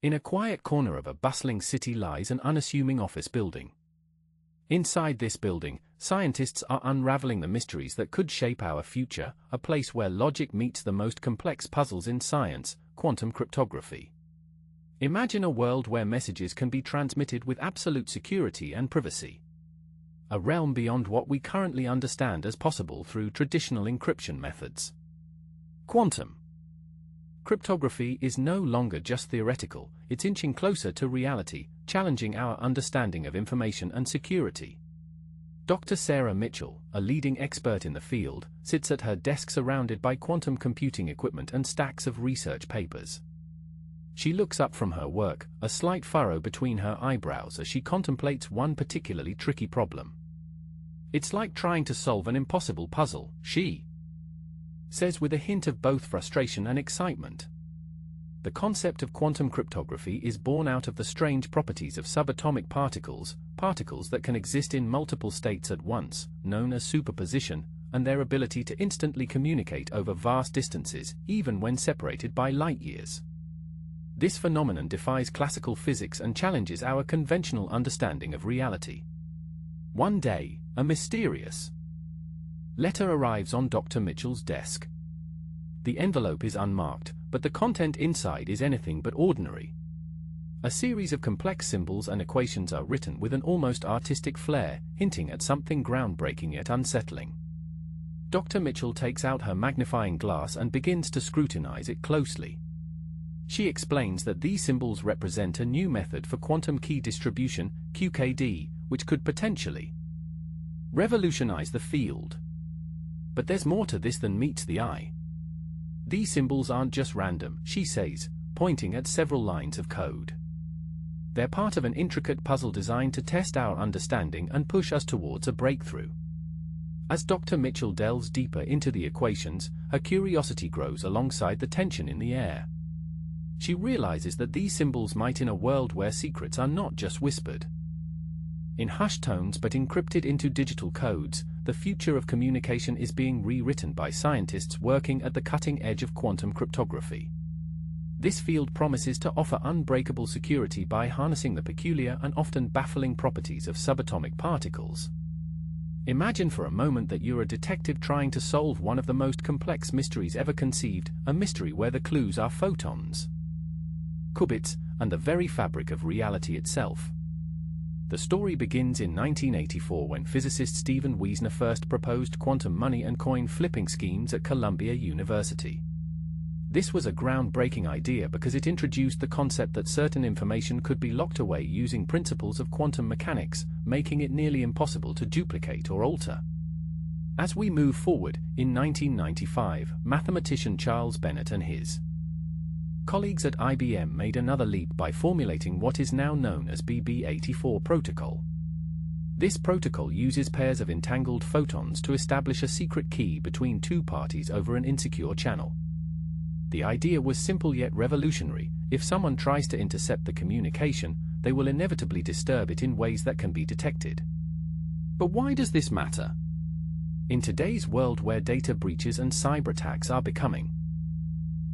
In a quiet corner of a bustling city lies an unassuming office building. Inside this building, scientists are unraveling the mysteries that could shape our future, a place where logic meets the most complex puzzles in science, quantum cryptography. Imagine a world where messages can be transmitted with absolute security and privacy. A realm beyond what we currently understand as possible through traditional encryption methods. Quantum cryptography is no longer just theoretical, it's inching closer to reality, challenging our understanding of information and security. Dr. Sarah Mitchell, a leading expert in the field, sits at her desk surrounded by quantum computing equipment and stacks of research papers. She looks up from her work, a slight furrow between her eyebrows as she contemplates one particularly tricky problem. It's like trying to solve an impossible puzzle, she says with a hint of both frustration and excitement. The concept of quantum cryptography is born out of the strange properties of subatomic particles, particles that can exist in multiple states at once, known as superposition, and their ability to instantly communicate over vast distances, even when separated by light years. This phenomenon defies classical physics and challenges our conventional understanding of reality. One day, a mysterious letter arrives on Dr. Mitchell's desk. The envelope is unmarked, but the content inside is anything but ordinary. A series of complex symbols and equations are written with an almost artistic flair, hinting at something groundbreaking yet unsettling. Dr. Mitchell takes out her magnifying glass and begins to scrutinize it closely. She explains that these symbols represent a new method for quantum key distribution, QKD, which could potentially revolutionize the field. But there's more to this than meets the eye. These symbols aren't just random, she says, pointing at several lines of code. They're part of an intricate puzzle designed to test our understanding and push us towards a breakthrough. As Dr. Mitchell delves deeper into the equations, her curiosity grows alongside the tension in the air. She realizes that these symbols might, in a world where secrets are not just whispered in hushed tones but encrypted into digital codes, the future of communication is being rewritten by scientists working at the cutting edge of quantum cryptography. This field promises to offer unbreakable security by harnessing the peculiar and often baffling properties of subatomic particles. Imagine for a moment that you're a detective trying to solve one of the most complex mysteries ever conceived, a mystery where the clues are photons, qubits, and the very fabric of reality itself. The story begins in 1984 when physicist Stephen Wiesner first proposed quantum money and coin flipping schemes at Columbia University. This was a groundbreaking idea because it introduced the concept that certain information could be locked away using principles of quantum mechanics, making it nearly impossible to duplicate or alter. As we move forward, in 1995, mathematician Charles Bennett and his colleagues at IBM made another leap by formulating what is now known as BB84 protocol. This protocol uses pairs of entangled photons to establish a secret key between two parties over an insecure channel. The idea was simple yet revolutionary. If someone tries to intercept the communication, they will inevitably disturb it in ways that can be detected. But why does this matter? In today's world where data breaches and cyber attacks are becoming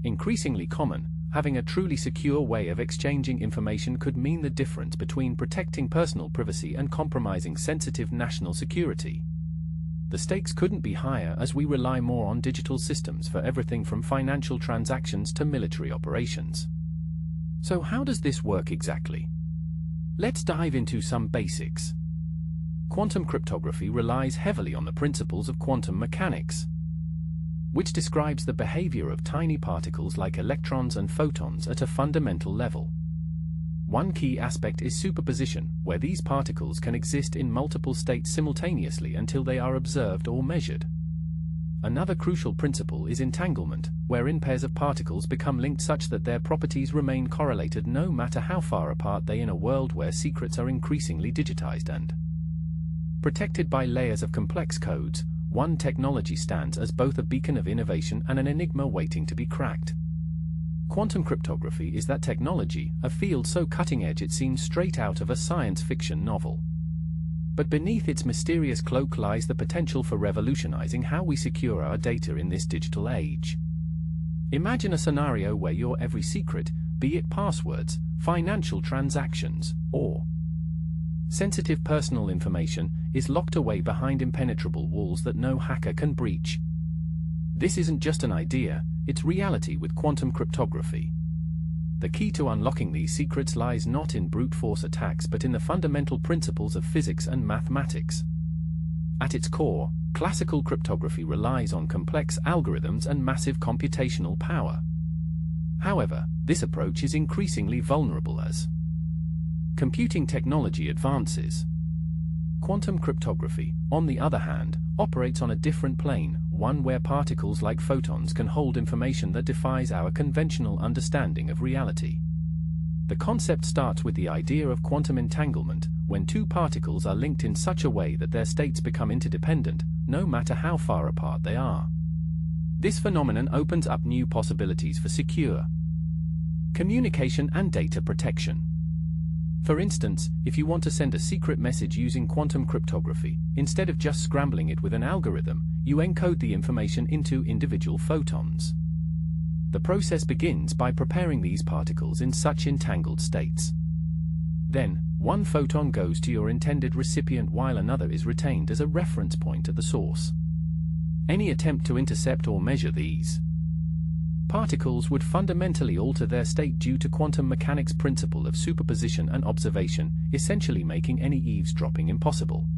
increasingly common, having a truly secure way of exchanging information could mean the difference between protecting personal privacy and compromising sensitive national security. The stakes couldn't be higher as we rely more on digital systems for everything from financial transactions to military operations. So how does this work exactly? Let's dive into some basics. Quantum cryptography relies heavily on the principles of quantum mechanics, which describes the behavior of tiny particles like electrons and photons at a fundamental level. One key aspect is superposition, where these particles can exist in multiple states simultaneously until they are observed or measured. Another crucial principle is entanglement, wherein pairs of particles become linked such that their properties remain correlated no matter how far apart they are, in a world where secrets are increasingly digitized and protected by layers of complex codes. One technology stands as both a beacon of innovation and an enigma waiting to be cracked. Quantum cryptography is that technology, a field so cutting-edge it seems straight out of a science fiction novel. But beneath its mysterious cloak lies the potential for revolutionizing how we secure our data in this digital age. Imagine a scenario where your every secret, be it passwords, financial transactions, or sensitive personal information is locked away behind impenetrable walls that no hacker can breach. This isn't just an idea, it's reality with quantum cryptography. The key to unlocking these secrets lies not in brute force attacks but in the fundamental principles of physics and mathematics. At its core, classical cryptography relies on complex algorithms and massive computational power. However, this approach is increasingly vulnerable as computing technology advances. Quantum cryptography, on the other hand, operates on a different plane, one where particles like photons can hold information that defies our conventional understanding of reality. The concept starts with the idea of quantum entanglement, when two particles are linked in such a way that their states become interdependent, no matter how far apart they are. This phenomenon opens up new possibilities for secure communication and data protection. For instance, if you want to send a secret message using quantum cryptography, instead of just scrambling it with an algorithm, you encode the information into individual photons. The process begins by preparing these particles in such entangled states. Then, one photon goes to your intended recipient while another is retained as a reference point at the source. Any attempt to intercept or measure these particles would fundamentally alter their state due to quantum mechanics' principle of superposition and observation, essentially making any eavesdropping impossible.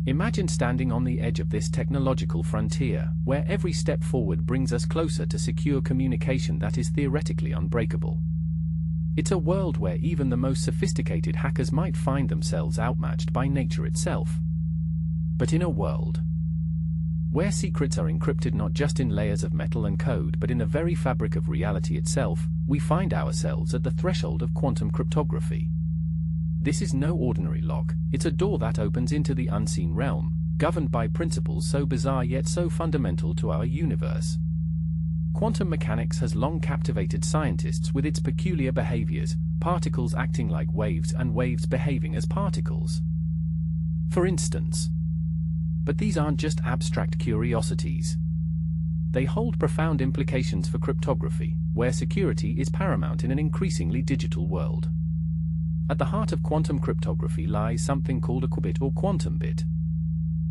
Imagine standing on the edge of this technological frontier, where every step forward brings us closer to secure communication that is theoretically unbreakable. It's a world where even the most sophisticated hackers might find themselves outmatched by nature itself. But in a world where secrets are encrypted not just in layers of metal and code but in the very fabric of reality itself, we find ourselves at the threshold of quantum cryptography. This is no ordinary lock, it's a door that opens into the unseen realm, governed by principles so bizarre yet so fundamental to our universe. Quantum mechanics has long captivated scientists with its peculiar behaviors, particles acting like waves and waves behaving as particles, for instance. But these aren't just abstract curiosities. They hold profound implications for cryptography, where security is paramount in an increasingly digital world. At the heart of quantum cryptography lies something called a qubit or quantum bit.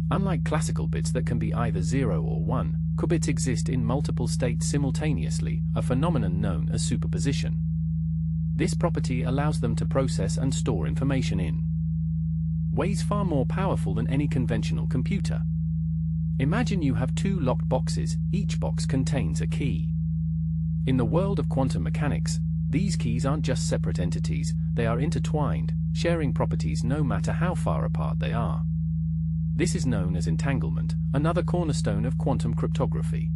Unlike classical bits that can be either 0 or 1, qubits exist in multiple states simultaneously, a phenomenon known as superposition. This property allows them to process and store information in ways far more powerful than any conventional computer. Imagine you have two locked boxes, each box contains a key. In the world of quantum mechanics, these keys aren't just separate entities, they are intertwined, sharing properties no matter how far apart they are. This is known as entanglement, another cornerstone of quantum cryptography.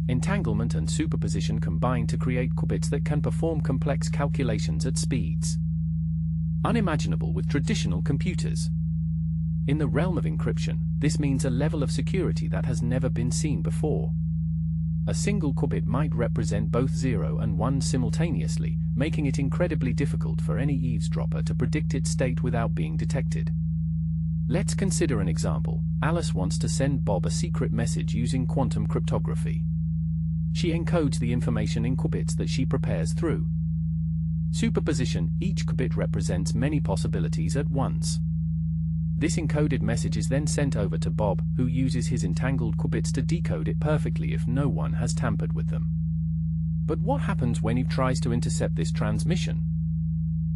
Entanglement and superposition combine to create qubits that can perform complex calculations at speeds unimaginable with traditional computers. In the realm of encryption, this means a level of security that has never been seen before. A single qubit might represent both 0 and 1 simultaneously, making it incredibly difficult for any eavesdropper to predict its state without being detected. Let's consider an example. Alice wants to send Bob a secret message using quantum cryptography. She encodes the information in qubits that she prepares through superposition. Each qubit represents many possibilities at once. This encoded message is then sent over to Bob, who uses his entangled qubits to decode it perfectly if no one has tampered with them. But what happens when he tries to intercept this transmission?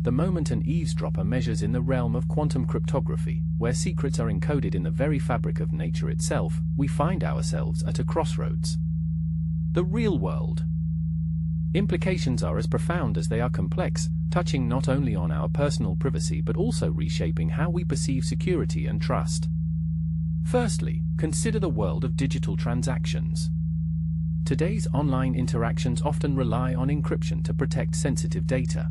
The moment an eavesdropper measures in the realm of quantum cryptography, where secrets are encoded in the very fabric of nature itself, we find ourselves at a crossroads. The real world. Implications are as profound as they are complex, touching not only on our personal privacy but also reshaping how we perceive security and trust. Firstly, consider the world of digital transactions. Today's online interactions often rely on encryption to protect sensitive data.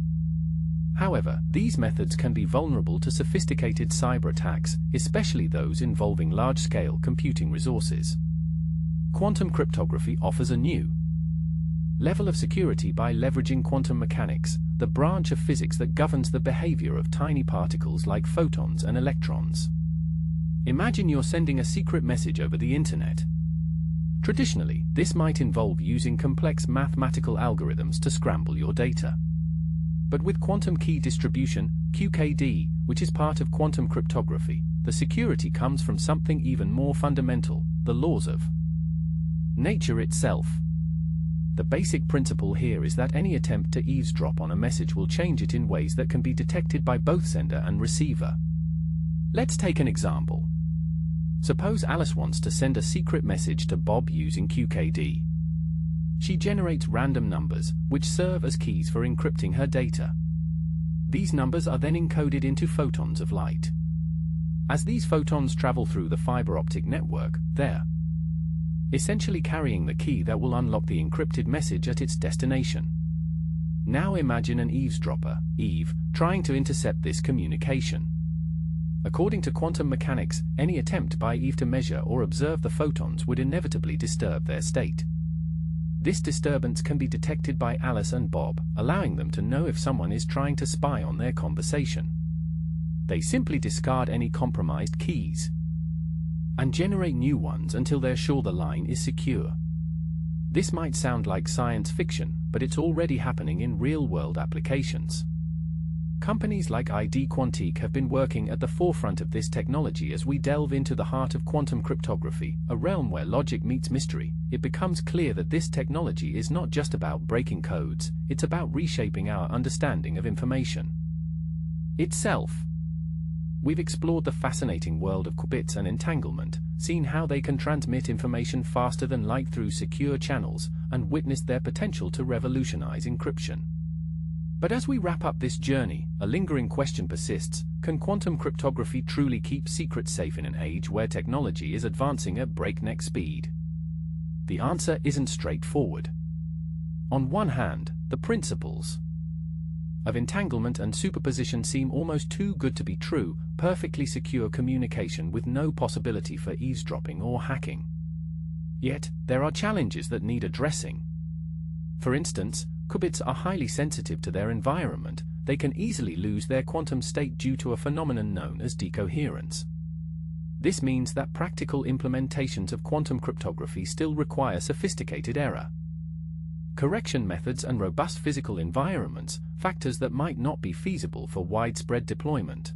However, these methods can be vulnerable to sophisticated cyber attacks, especially those involving large-scale computing resources. Quantum cryptography offers a new level of security by leveraging quantum mechanics, the branch of physics that governs the behavior of tiny particles like photons and electrons. Imagine you're sending a secret message over the internet. Traditionally, this might involve using complex mathematical algorithms to scramble your data. But with quantum key distribution, QKD, which is part of quantum cryptography, the security comes from something even more fundamental, the laws of nature itself. The basic principle here is that any attempt to eavesdrop on a message will change it in ways that can be detected by both sender and receiver. Let's take an example. Suppose Alice wants to send a secret message to Bob using QKD. She generates random numbers, which serve as keys for encrypting her data. These numbers are then encoded into photons of light. As these photons travel through the fiber optic network, they're essentially carrying the key that will unlock the encrypted message at its destination. Now imagine an eavesdropper, Eve, trying to intercept this communication. According to quantum mechanics, any attempt by Eve to measure or observe the photons would inevitably disturb their state. This disturbance can be detected by Alice and Bob, allowing them to know if someone is trying to spy on their conversation. They simply discard any compromised keys and generate new ones until they're sure the line is secure. This might sound like science fiction, but it's already happening in real-world applications. Companies like ID Quantique have been working at the forefront of this technology. As we delve into the heart of quantum cryptography, a realm where logic meets mystery, it becomes clear that this technology is not just about breaking codes, it's about reshaping our understanding of information itself. We've explored the fascinating world of qubits and entanglement, seen how they can transmit information faster than light through secure channels, and witnessed their potential to revolutionize encryption. But as we wrap up this journey, a lingering question persists: can quantum cryptography truly keep secrets safe in an age where technology is advancing at breakneck speed? The answer isn't straightforward. On one hand, the principles of entanglement and superposition seem almost too good to be true, perfectly secure communication with no possibility for eavesdropping or hacking. Yet, there are challenges that need addressing. For instance, qubits are highly sensitive to their environment. They can easily lose their quantum state due to a phenomenon known as decoherence. This means that practical implementations of quantum cryptography still require sophisticated error correction methods and robust physical environments, factors that might not be feasible for widespread deployment.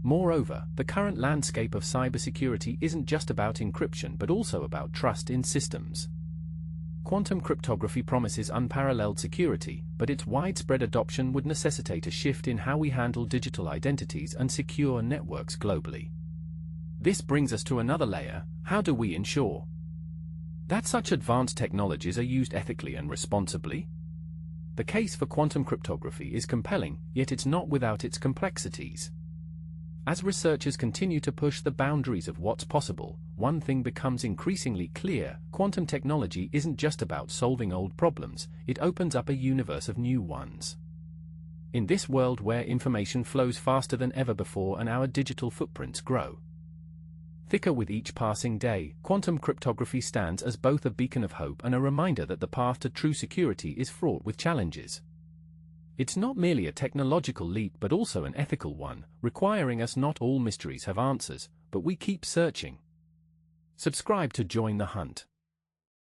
Moreover, the current landscape of cybersecurity isn't just about encryption but also about trust in systems. Quantum cryptography promises unparalleled security, but its widespread adoption would necessitate a shift in how we handle digital identities and secure networks globally. This brings us to another layer: how do we ensure that such advanced technologies are used ethically and responsibly? The case for quantum cryptography is compelling, yet it's not without its complexities. As researchers continue to push the boundaries of what's possible, one thing becomes increasingly clear: quantum technology isn't just about solving old problems, it opens up a universe of new ones. In this world where information flows faster than ever before and our digital footprints grow thicker with each passing day, quantum cryptography stands as both a beacon of hope and a reminder that the path to true security is fraught with challenges. It's not merely a technological leap but also an ethical one, requiring us not all mysteries have answers, but we keep searching. Subscribe to join the hunt.